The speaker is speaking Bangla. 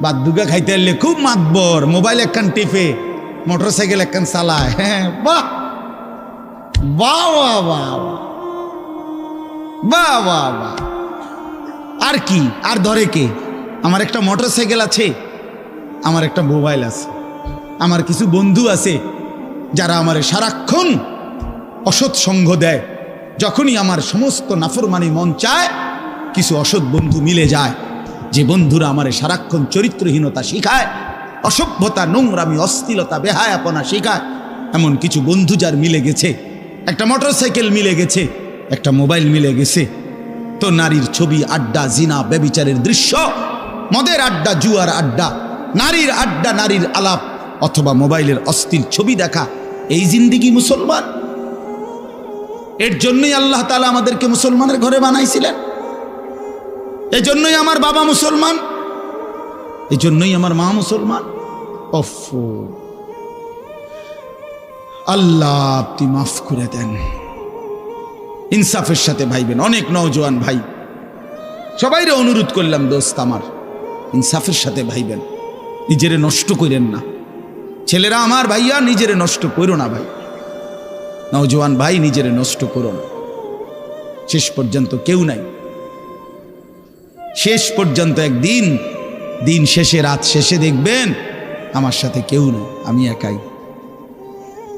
বাদ দুগা খাইতে এলে খুব মাতবর, মোবাইল একখান টিপে, মোটরসাইকেল একখান চালায়। হ্যাঁ, বাহ বাহ বাহ বাহ বাহ বাহ বাহ। আর কি, আর ধরে কে? আমার একটা মোটরসাইকেল আছে, আমার একটা মোবাইল আছে, আমার কিছু বন্ধু আছে যারা আমার সারাক্ষণ অসৎ সঙ্গ দেয়। যখনই আমার সমস্ত নাফরমানি মন চায়, কিছু অসৎ বন্ধু মিলে যায়, যে বন্ধুরা আমার সারাক্ষণ চরিত্রহীনতা শিখায়, অসভ্যতা, নোংরামি, অশ্লীলতা, বেহায়াপনা শিখায়। এমন কিছু বন্ধু যার মিলে গেছে, একটা মোটরসাইকেল মিলে গেছে, একটা মোবাইল মিলে গেছে, তো নারীর ছবি, আড্ডা, জিনা, ব্যভিচারের দৃশ্য, মদের আড্ডা, জুয়ার আড্ডা, নারীর আড্ডা, নারীর আলাপ, অথবা মোবাইলের অশ্লীল ছবি দেখা, এই জিন্দিগি মুসলমান? এর জন্যই আল্লাহ তাআলা আমাদেরকে মুসলমানের ঘরে বানাইছিলেন। এই জন্যই আমার বাবা মুসলমান, এই জন্যই আমার মা মুসলমান। ওফো, আল্লাহ আপনি মাফ করে দেন। ইনসাফের সাথে ভাইবেন। অনেক নওজোয়ান ভাই, সবাইরে অনুরোধ করলাম, দোস্ত আমার, ইনসাফের সাথে ভাইবেন, নিজেরে নষ্ট করেন না। ছেলেরা আমার, ভাইয়া, নিজেরে নষ্ট করো না ভাই। নওজোয়ান ভাই, নিজেরে নষ্ট করো না। শেষ পর্যন্ত কেউ নাই, শেষ পর্যন্ত একদিন, দিন শেষে, রাত শেষে দেখবেন আমার সাথে কেউ নেই, আমি একাই।